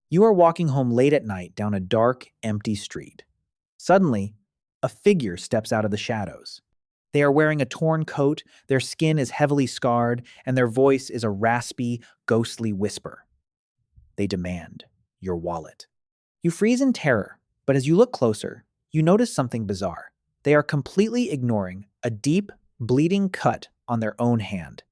You are walking home late at night down a dark, empty street. Suddenly, a figure steps out of the shadows. They are wearing a torn coat, their skin is heavily scarred, and their voice is a raspy, ghostly whisper. They demand your wallet. You freeze in terror, but as you look closer, you notice something bizarre. They are completely ignoring a deep, bleeding cut on their own hand.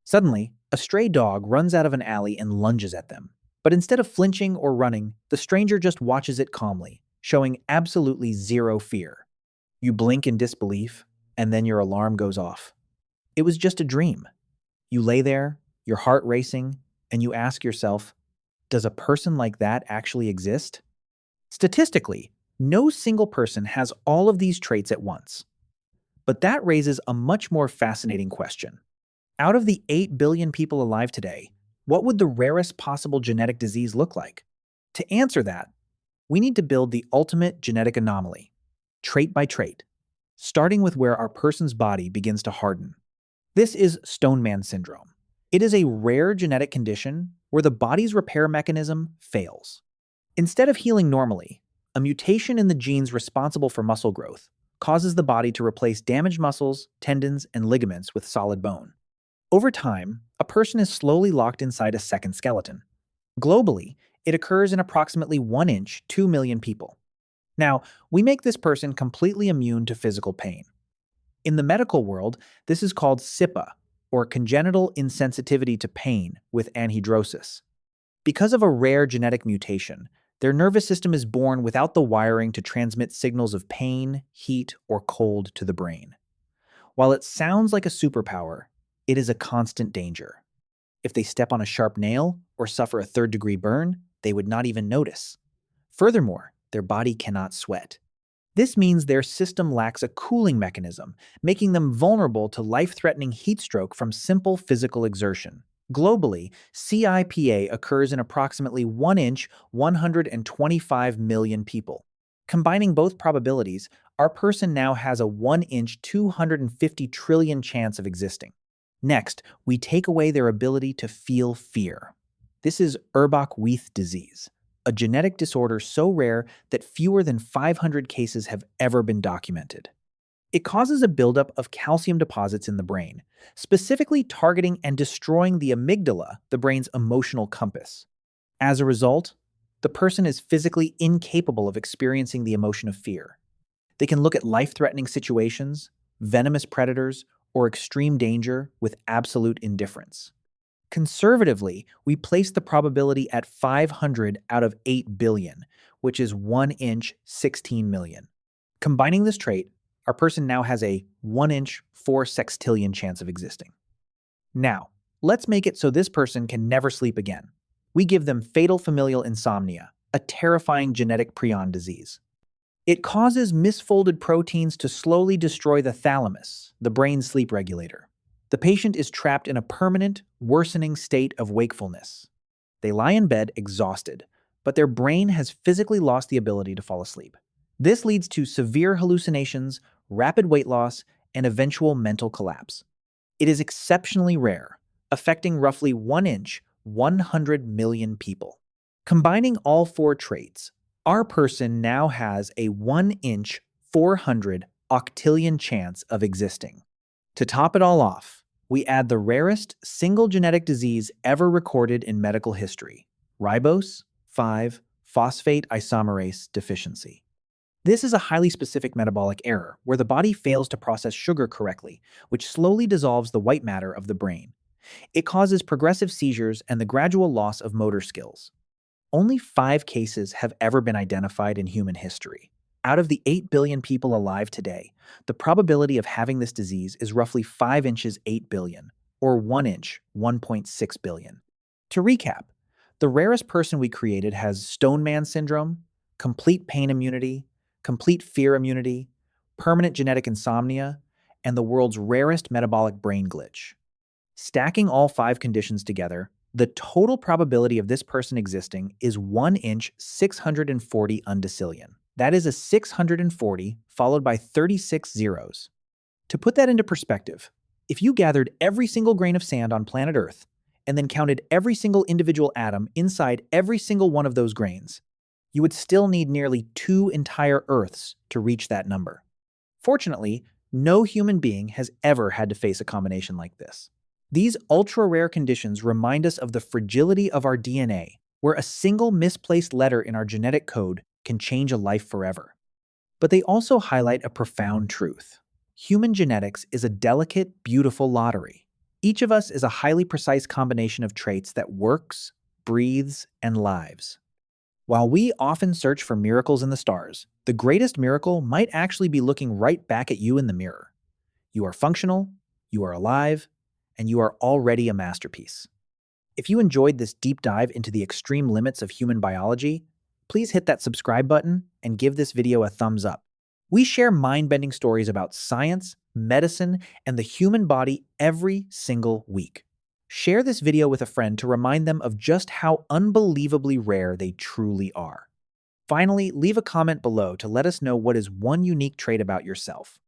Suddenly, a stray dog runs out of an alley and lunges at them. But instead of flinching or running, the stranger just watches it calmly, showing absolutely zero fear. You blink in disbelief, and then your alarm goes off. It was just a dream. You lay there, your heart racing, and you ask yourself, does a person like that actually exist? Statistically, no single person has all of these traits at once. But that raises a much more fascinating question. Out of the 8 billion people alive today, what would the rarest possible genetic disease look like? To answer that, we need to build the ultimate genetic anomaly, trait by trait, starting with where our person's body begins to harden. This is Stoneman syndrome. It is a rare genetic condition where the body's repair mechanism fails. Instead of healing normally, a mutation in the genes responsible for muscle growth causes the body to replace damaged muscles, tendons, and ligaments with solid bone. Over time, a person is slowly locked inside a second skeleton. Globally, it occurs in approximately 1 inch, 2 million people. Now, we make this person completely immune to physical pain. In the medical world, this is called CIPA, or congenital insensitivity to pain with anhidrosis. Because of a rare genetic mutation, their nervous system is born without the wiring to transmit signals of pain, heat, or cold to the brain. While it sounds like a superpower, it is a constant danger. If they step on a sharp nail or suffer a third-degree burn, they would not even notice. Furthermore, their body cannot sweat. This means their system lacks a cooling mechanism, making them vulnerable to life-threatening heat stroke from simple physical exertion. Globally, CIPA occurs in approximately 1 inch, 125 million people. Combining both probabilities, our person now has a 1 inch, 250 trillion chance of existing. Next, we take away their ability to feel fear. This is Urbach-Wiethe disease, a genetic disorder so rare that fewer than 500 cases have ever been documented. It causes a buildup of calcium deposits in the brain, specifically targeting and destroying the amygdala, the brain's emotional compass. As a result, the person is physically incapable of experiencing the emotion of fear. They can look at life-threatening situations, venomous predators, or extreme danger with absolute indifference. Conservatively, we place the probability at 500 out of 8 billion, which is 1 inch, 16 million. Combining this trait, our person now has a 1 inch, 4 sextillion chance of existing. Now, let's make it so this person can never sleep again. We give them fatal familial insomnia, a terrifying genetic prion disease. It causes misfolded proteins to slowly destroy the thalamus, the brain's sleep regulator. The patient is trapped in a permanent, worsening state of wakefulness. They lie in bed exhausted, but their brain has physically lost the ability to fall asleep. This leads to severe hallucinations, rapid weight loss, and eventual mental collapse. It is exceptionally rare, affecting roughly 1 inch, 100 million people. Combining all 4 traits, our person now has a 1 inch, 400 octillion chance of existing. To top it all off, we add the rarest single genetic disease ever recorded in medical history, ribose 5-phosphate isomerase deficiency. This is a highly specific metabolic error where the body fails to process sugar correctly, which slowly dissolves the white matter of the brain. It causes progressive seizures and the gradual loss of motor skills. Only 5 cases have ever been identified in human history. Out of the 8 billion people alive today, the probability of having this disease is roughly 5 inches 8 billion, or 1 inch 1.6 billion. To recap, the rarest person we created has Stoneman syndrome, complete pain immunity, complete fear immunity, permanent genetic insomnia, and the world's rarest metabolic brain glitch. Stacking all 5 conditions together, the total probability of this person existing is 1 inch 640 undecillion. That is a 640 followed by 36 zeros. To put that into perspective, if you gathered every single grain of sand on planet Earth and then counted every single individual atom inside every single one of those grains, you would still need nearly 2 entire Earths to reach that number. Fortunately, no human being has ever had to face a combination like this. These ultra-rare conditions remind us of the fragility of our DNA, where a single misplaced letter in our genetic code can change a life forever. But they also highlight a profound truth. Human genetics is a delicate, beautiful lottery. Each of us is a highly precise combination of traits that works, breathes, and lives. While we often search for miracles in the stars, the greatest miracle might actually be looking right back at you in the mirror. You are functional, you are alive, and you are already a masterpiece. If you enjoyed this deep dive into the extreme limits of human biology, please hit that subscribe button and give this video a thumbs up. We share mind-bending stories about science, medicine, and the human body every single week. Share this video with a friend to remind them of just how unbelievably rare they truly are. Finally, leave a comment below to let us know what is one unique trait about yourself.